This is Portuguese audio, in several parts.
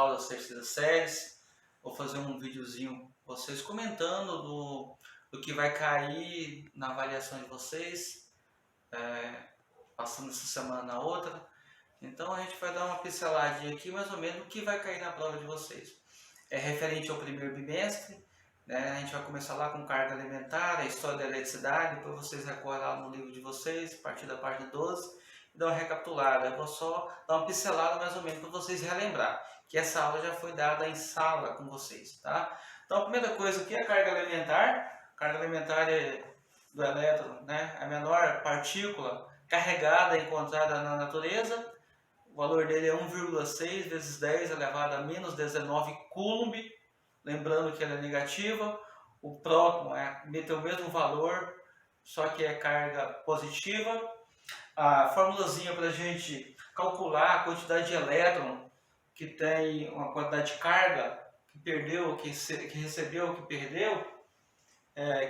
aulas das terceiras séries. Vou fazer um videozinho vocês comentando do que vai cair na avaliação de vocês, passando essa semana na outra. Então a gente vai dar uma pinceladinha aqui mais ou menos do que vai cair na prova de vocês. É referente ao primeiro bimestre, né? A gente vai começar lá com carga alimentar, a história da eletricidade, depois vocês recorrem lá no livro de vocês, a partir da página 12, e dá uma recapitulada. Eu vou só dar uma pincelada mais ou menos para vocês relembrar, que essa aula já foi dada em sala com vocês, tá? Então a primeira coisa aqui é a carga alimentar. A carga alimentar do elétron, né? A menor partícula carregada encontrada na natureza. O valor dele é 1,6 vezes 10 elevado a menos 19 coulomb. Lembrando que ela é negativa. O próton tem o mesmo valor, só que é carga positiva. A formulazinha para a gente calcular a quantidade de elétron que tem uma quantidade de carga que perdeu, que recebeu, que perdeu,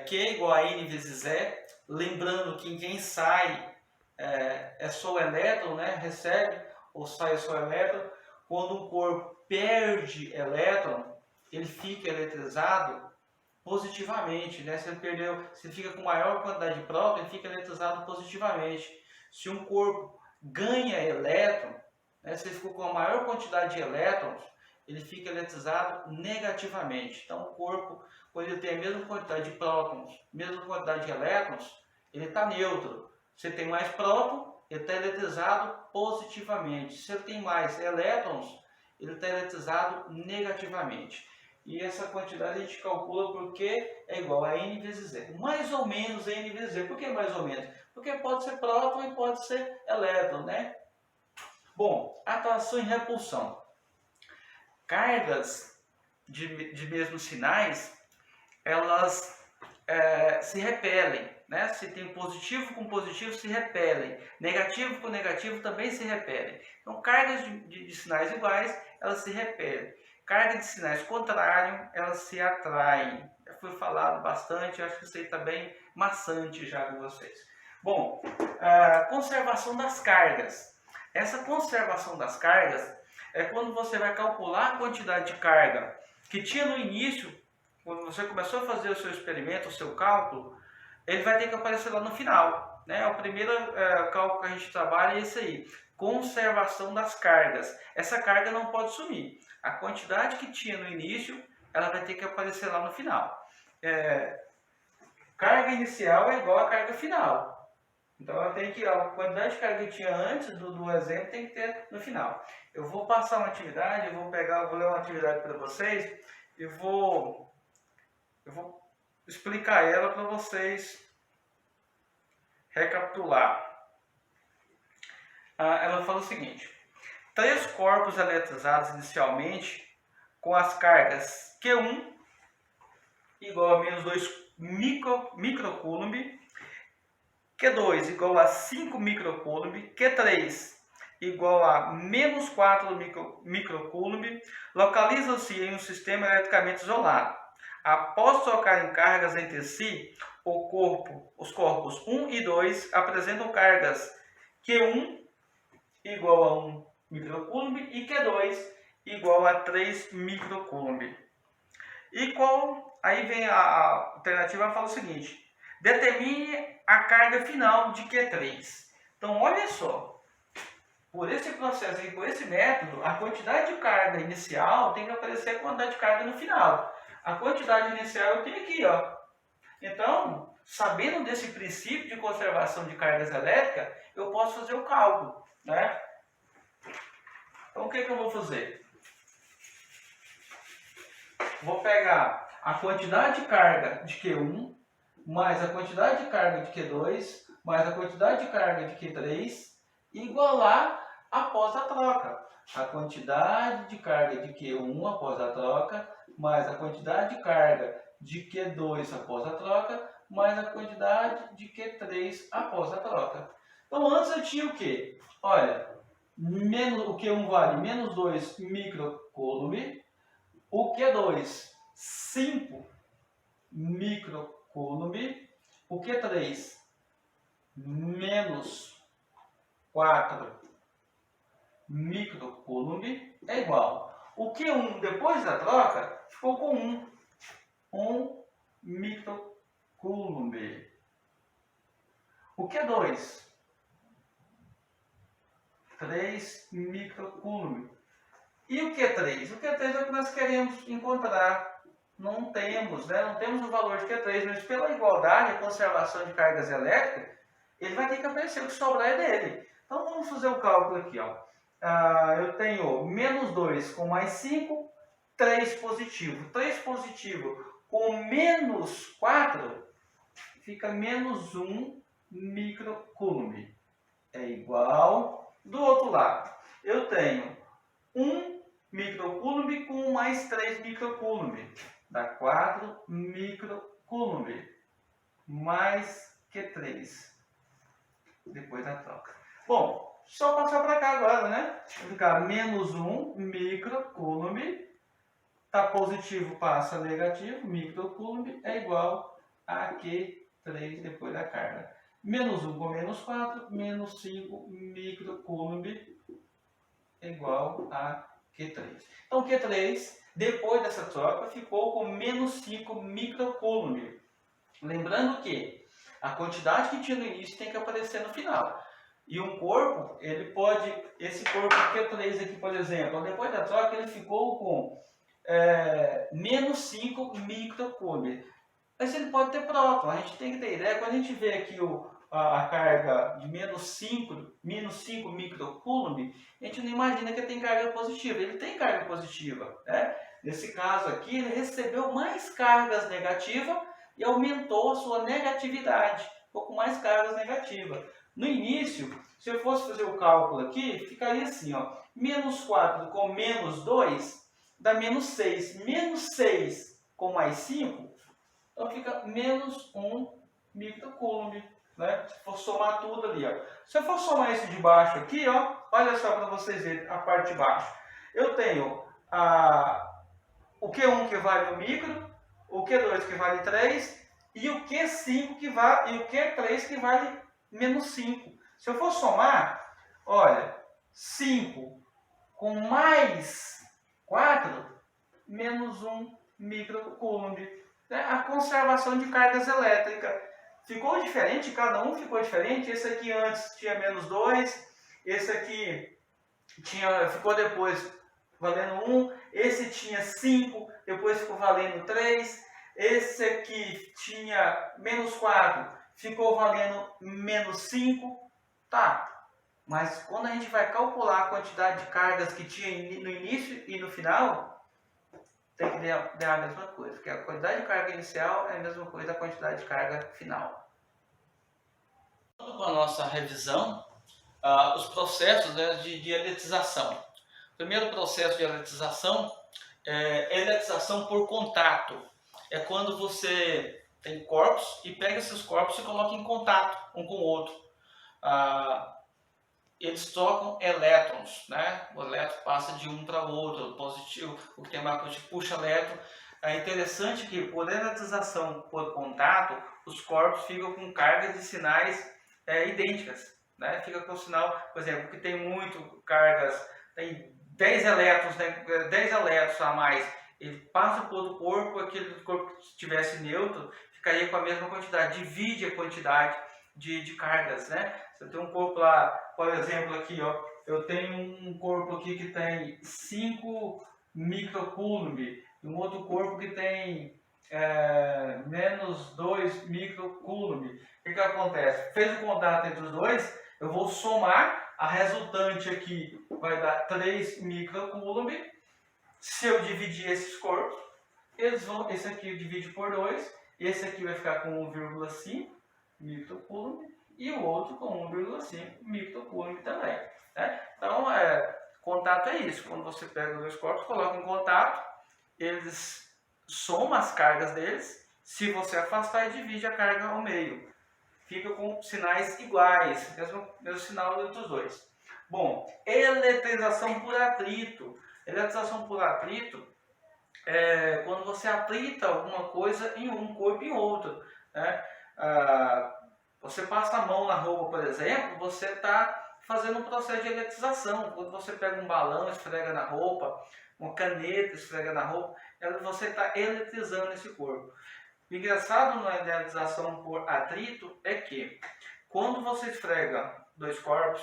Q igual a N vezes E. Lembrando que quem sai é só o elétron, né? Recebe ou sai só o elétron. Quando um corpo perde elétron, ele fica eletrizado positivamente, né? Se ele fica com maior quantidade de próton, ele fica eletrizado positivamente. Se um corpo ganha elétron, né? Se ele ficou com a maior quantidade de elétrons, ele fica eletrizado negativamente. Então o corpo, quando ele tem a mesma quantidade de prótons, mesma quantidade de elétrons, ele está neutro. Se ele tem mais próton, ele está eletrizado positivamente. Se ele tem mais elétrons, ele está eletrizado negativamente. E essa quantidade a gente calcula porque é igual a N vezes Z. Mais ou menos N vezes Z. Por que mais ou menos? Porque pode ser próton e pode ser elétron, né? Bom, atração e repulsão. Cargas de mesmos sinais, elas se repelem, né? Se tem positivo com positivo, se repelem. Negativo com negativo também se repelem. Então, cargas de sinais iguais, elas se repelem. Carga de sinais contrários, elas se atraem. Já foi falado bastante, acho que isso aí está bem maçante já com vocês. Bom, a conservação das cargas. Essa conservação das cargas é quando você vai calcular a quantidade de carga que tinha no início, quando você começou a fazer o seu experimento, o seu cálculo, ele vai ter que aparecer lá no final, né? O primeiro cálculo que a gente trabalha é esse aí, conservação das cargas. Essa carga não pode sumir. A quantidade que tinha no início, ela vai ter que aparecer lá no final. Carga inicial é igual a carga final. Então ela tem que, a quantidade de carga que tinha antes do exemplo tem que ter no final. Eu vou passar uma atividade, vou ler uma atividade para vocês e vou explicar ela para vocês recapitular. Ela fala o seguinte: 3 corpos eletrizados inicialmente com as cargas Q1 igual a menos 2 microcoulomb, Q2 igual a 5 microcoulomb, Q3 igual a menos 4 microcoulomb, localizam-se em um sistema eletricamente isolado. Após trocarem cargas entre si, os corpos 1 e 2 apresentam cargas Q1 igual a 1 microcoulomb e Q2 igual a 3 microcoulomb. Aí vem a alternativa e fala o seguinte: determine a carga final de Q3. Então, olha só, por esse processo aí, por esse método, a quantidade de carga inicial tem que aparecer a quantidade de carga no final. A quantidade inicial eu tenho aqui, ó. Então, sabendo desse princípio de conservação de cargas elétricas, eu posso fazer o cálculo, né? Então, o que eu vou fazer? Vou pegar a quantidade de carga de Q1, mais a quantidade de carga de Q2, mais a quantidade de carga de Q3, e igualar após a troca. A quantidade de carga de Q1 após a troca, mais a quantidade de carga de Q2 após a troca, mais a quantidade de Q3 após a troca. Então, antes eu tinha o quê? Olha, o Q1 vale menos 2 microcoulomb, o Q2, 5 microcoulomb, o Q3, menos 4 microcoulomb, é igual. O Q1 depois da troca ficou com 1 microcoulomb. O Q2, 3 microcoulomb. E o Q3? O Q3 é o que nós queremos encontrar. Não temos, né? Não temos o valor de Q3, mas pela igualdade e conservação de cargas elétricas, ele vai ter que aparecer, o que sobrar é dele. Então vamos fazer o cálculo aqui, ó. Eu tenho menos 2 com mais 5, 3 positivo. 3 positivo com menos 4, fica menos 1 microcoulomb. É igual. Do outro lado, eu tenho 1 microcoulomb com mais 3 microcoulomb. Dá 4 microcoulomb. Mais Q3. Depois da troca. Bom, só passar para cá agora, né? Vai ficar menos 1 microcoulomb. Tá positivo, passa negativo. Microcoulomb é igual a Q3 depois da carga. Menos 1 com menos 4, menos 5 microcoulomb é igual a Q3. Então, Q3, depois dessa troca, ficou com menos 5 microcoulomb. Lembrando que a quantidade que tinha no início tem que aparecer no final. E um corpo, ele pode, esse corpo Q3 aqui, por exemplo, depois da troca, ele ficou com menos 5 microcoulomb. Mas ele pode ter próton. A gente tem que ter ideia, quando a gente vê aqui a carga de menos 5 microcoulomb, a gente não imagina que ele tem carga positiva. Ele tem carga positiva, né? Nesse caso aqui, ele recebeu mais cargas negativas e aumentou a sua negatividade, ficou com mais cargas negativas. No início, se eu fosse fazer o cálculo aqui, ficaria assim, ó, menos 4 com menos 2 dá menos 6. Menos 6 com mais 5, então fica menos 1 microcoulomb. Né? Se for somar tudo ali, ó. Se eu for somar esse de baixo aqui, ó, olha só para vocês verem a parte de baixo. Eu tenho o Q1 que vale 1 micro, o Q2 que vale 3 e o Q5 que vale, e o Q3 que vale menos 5. Se eu for somar, olha, 5 com mais 4, menos 1 microcoulomb. Né? A conservação de cargas elétricas. Ficou diferente, cada um ficou diferente. Esse aqui antes tinha menos 2, esse aqui ficou depois valendo 1, esse tinha 5, depois ficou valendo 3, esse aqui tinha menos 4, ficou valendo menos 5, tá? Mas quando a gente vai calcular a quantidade de cargas que tinha no início e no final, tem que dar a mesma coisa, porque a quantidade de carga inicial é a mesma coisa da quantidade de carga final. Com a nossa revisão, os processos, né, de eletização. O primeiro processo de eletização é eletização por contato. É quando você tem corpos e pega esses corpos e coloca em contato um com o outro. Eles trocam elétrons, né? O elétron passa de um para o outro, positivo, o que tem mais positivo puxa elétron. É interessante que por eletização por contato, os corpos ficam com cargas de sinais idênticas, né? Fica com o sinal, por exemplo, que tem muito cargas, tem 10 elétrons, né? 10 elétrons a mais, ele passa por outro corpo, aquele corpo que estivesse neutro, ficaria com a mesma quantidade, divide a quantidade de cargas, né? Se eu tenho um corpo lá, por exemplo, aqui, ó, eu tenho um corpo aqui que tem 5 microcoulomb, e um outro corpo que tem menos 2 microcoulomb. O que acontece? Fez o contato entre os dois, eu vou somar, a resultante aqui vai dar 3 microcoulomb. Se eu dividir esses corpos, esse aqui divide por 2, esse aqui vai ficar com 1,5 microcoulomb e o outro com 1,5 microcoulomb também. Né? Então, contato é isso. Quando você pega os dois corpos, coloca em contato, eles somam as cargas deles. Se você afastar, divide a carga ao meio. Fica com sinais iguais, mesmo sinal entre os dois. Bom, eletrização por atrito. Eletrização por atrito é quando você atrita alguma coisa em um corpo e em outro. Né? Você passa a mão na roupa, por exemplo, você está fazendo um processo de eletrização. Quando você pega um balão, esfrega na roupa, uma caneta, esfrega na roupa, você está eletrizando esse corpo. O engraçado na eletrização por atrito é que quando você esfrega dois corpos,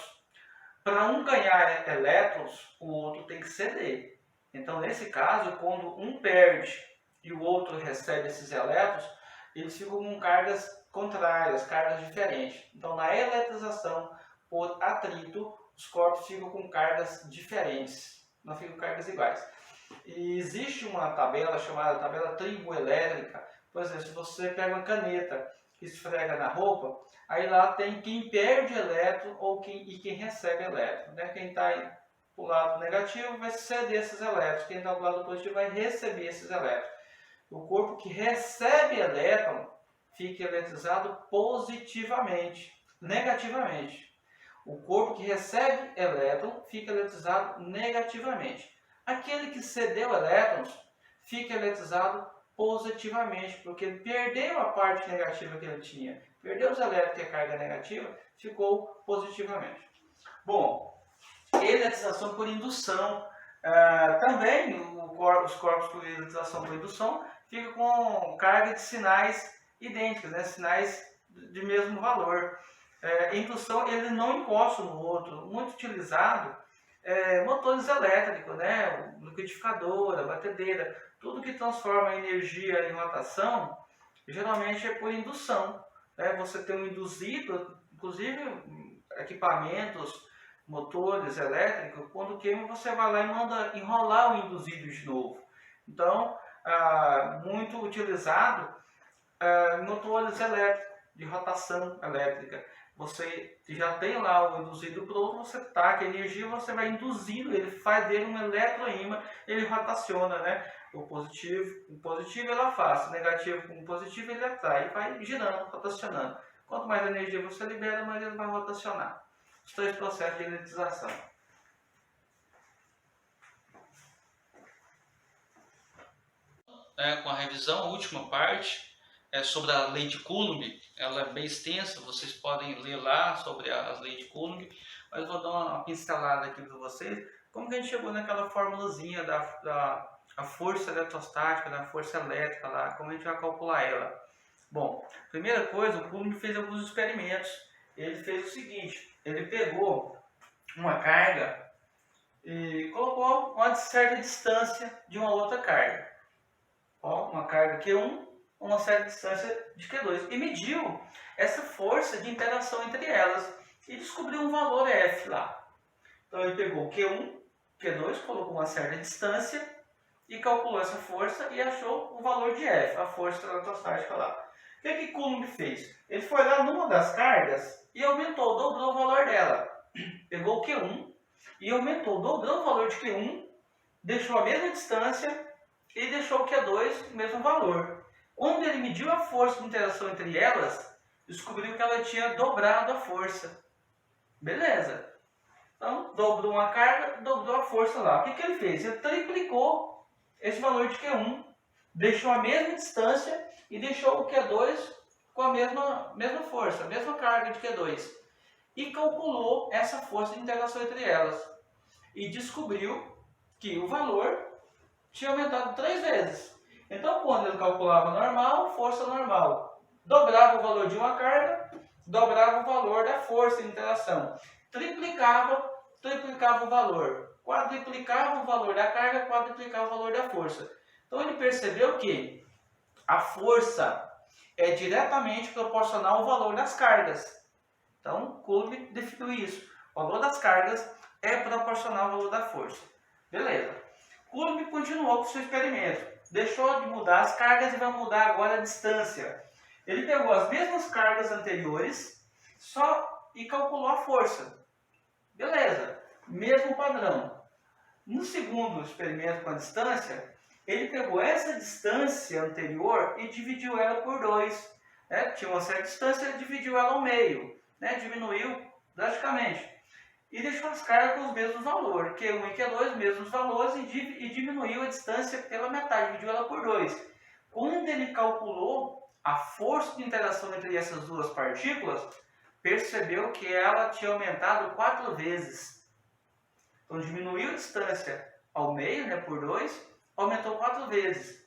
para um ganhar elétrons, o outro tem que ceder. Então, nesse caso, quando um perde e o outro recebe esses elétrons, eles ficam com cargas contrárias, cargas diferentes. Então, na eletrização por atrito, os corpos ficam com cargas diferentes, não ficam cargas iguais. E existe uma tabela chamada tabela triboelétrica. Por exemplo, se você pega uma caneta e esfrega na roupa, aí lá tem quem perde elétron e quem recebe elétron. Né? Quem está para o lado negativo vai ceder esses elétrons, quem está para o lado positivo vai receber esses elétrons. O corpo que recebe elétron fica eletrizado positivamente, negativamente. O corpo que recebe elétron fica eletrizado negativamente. Aquele que cedeu elétrons fica eletrizado positivamente, porque ele perdeu a parte negativa que ele tinha. Perdeu os elétrons, que é carga negativa, ficou positivamente. Bom, eletrização por indução. Também os corpos por eletrização por indução ficam com carga de sinais idênticos, né? Sinais de mesmo valor. Indução, ele não encosta no outro. Muito utilizado motores elétricos, né? Liquidificadora, batedeira, tudo que transforma a energia em rotação, geralmente é por indução. Né? Você tem um induzido, inclusive equipamentos, motores elétricos, quando queima você vai lá e manda enrolar o induzido de novo. Então, muito utilizado motores elétricos, de rotação elétrica. Você já tem lá o induzido pronto, você taca a energia, você vai induzindo, ele faz dele um eletroímã, ele rotaciona, né? O positivo ele afasta, o negativo com o positivo ele atrai, e vai girando, rotacionando. Quanto mais energia você libera, mais ele vai rotacionar. Os três processos de eletrização. Com a revisão, a última parte é sobre a lei de Coulomb. Ela é bem extensa, vocês podem ler lá sobre as leis de Coulomb, mas vou dar uma pincelada aqui para vocês. Como que a gente chegou naquela formulazinha da força eletrostática, da força elétrica lá, como a gente vai calcular ela? Bom, primeira coisa, o Coulomb fez alguns experimentos. Ele fez o seguinte, ele pegou uma carga e colocou uma certa distância de uma outra carga. Uma carga Q1, uma certa distância de Q2, e mediu essa força de interação entre elas e descobriu um valor F lá. Então ele pegou Q1, Q2, colocou uma certa distância e calculou essa força e achou o valor de F, a força eletrostática lá. O que Coulomb fez? Ele foi lá numa das cargas e aumentou, dobrou o valor dela. Pegou o Q1 e aumentou, dobrou o valor de Q1, deixou a mesma distância e deixou o Q2 o mesmo valor. Quando ele mediu a força de interação entre elas, descobriu que ela tinha dobrado a força. Beleza. Então, dobrou uma carga, dobrou a força lá. O que ele fez? Ele triplicou esse valor de Q1, deixou a mesma distância e deixou o Q2 com a mesma força, a mesma carga de Q2. E calculou essa força de interação entre elas. E descobriu que o valor tinha aumentado 3 vezes. Então, quando ele calculava normal, força normal, dobrava o valor de uma carga, dobrava o valor da força de interação. Triplicava o valor. Quadruplicava o valor da carga, quadruplicava o valor da força. Então, ele percebeu que a força é diretamente proporcional ao valor das cargas. Então, Coulomb definiu isso. O valor das cargas é proporcional ao valor da força. Beleza. Coulomb continuou com o seu experimento. Deixou de mudar as cargas e vai mudar agora a distância. Ele pegou as mesmas cargas anteriores e calculou a força. Beleza. Mesmo padrão. No segundo experimento com a distância, ele pegou essa distância anterior e dividiu ela por 2. Tinha uma certa distância, ele dividiu ela ao meio. Diminuiu drasticamente. E deixou as cargas com os mesmos valores, Q1 e Q2, mesmos valores, e diminuiu a distância pela metade, dividiu ela por 2. Quando ele calculou a força de interação entre essas duas partículas, percebeu que ela tinha aumentado 4 vezes. Então diminuiu a distância ao meio, né, por 2, aumentou 4 vezes.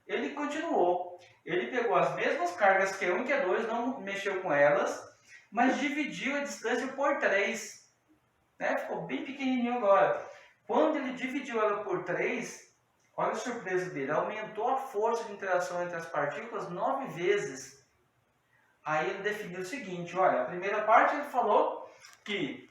Ele continuou. Ele pegou as mesmas cargas Q1 e Q2, não mexeu com elas, mas dividiu a distância por 3. Né? Ficou bem pequenininho agora. Quando ele dividiu ela por 3, olha a surpresa dele, aumentou a força de interação entre as partículas 9 vezes. Aí ele definiu o seguinte, olha, a primeira parte ele falou que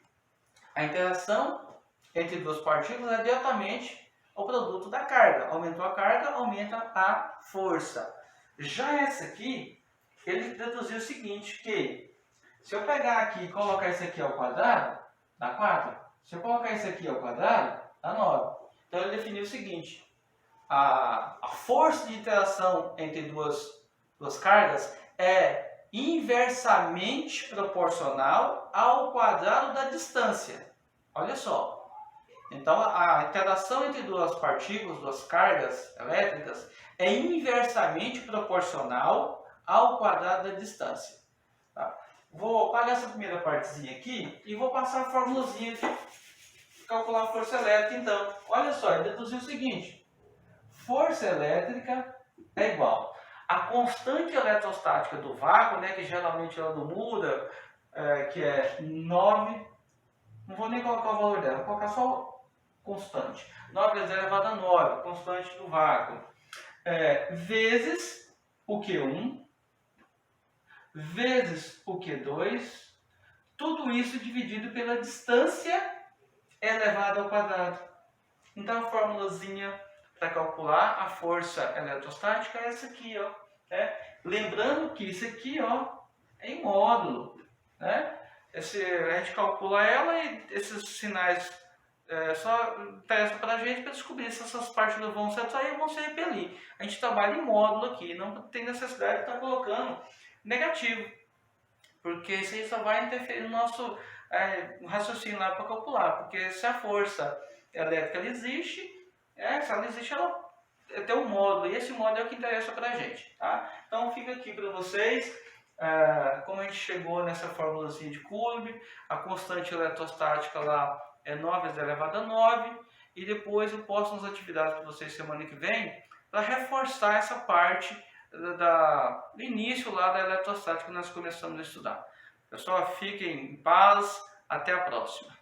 a interação entre duas partículas é diretamente o produto da carga. Aumentou a carga, aumenta a força. Já essa aqui, ele deduziu o seguinte, que se eu pegar aqui e colocar isso aqui ao quadrado, dá 4. Se eu colocar isso aqui ao quadrado, dá 9. Então ele definiu o seguinte, a força de interação entre duas cargas é inversamente proporcional ao quadrado da distância. Olha só. Então, a interação entre duas partículas, duas cargas elétricas, é inversamente proporcional ao quadrado da distância. Tá? Vou apagar essa primeira partezinha aqui e vou passar a formulazinha de calcular a força elétrica. Então, olha só, ele deduziu o seguinte. Força elétrica é igual a constante eletrostática do vácuo, né, que geralmente ela não muda, que é 9, não vou nem colocar o valor dela, vou colocar só constante. 9 vezes 10 elevado a 9, constante do vácuo, vezes o Q1, vezes o Q2, tudo isso dividido pela distância elevada ao quadrado. Então a formulazinha para calcular a força eletrostática é essa aqui, ó. Lembrando que isso aqui, ó, é em módulo, né? A gente calcula ela e esses sinais só interessam para a gente para descobrir se essas partículas vão se atrair ou vão se repelir. A gente trabalha em módulo aqui, não tem necessidade de estar colocando negativo, porque isso aí só vai interferir no nosso raciocínio lá para calcular, porque se a força elétrica ela existe, se ela existe, ela tem um módulo, e esse módulo é o que interessa para a gente. Tá? Então fica aqui para vocês, como a gente chegou nessa formulazinha de Coulomb, a constante eletrostática lá é 9 vezes elevado a 9, e depois eu posto nas atividades para vocês semana que vem, para reforçar essa parte do início lá da eletrostática que nós começamos a estudar. Pessoal, fiquem em paz, até a próxima.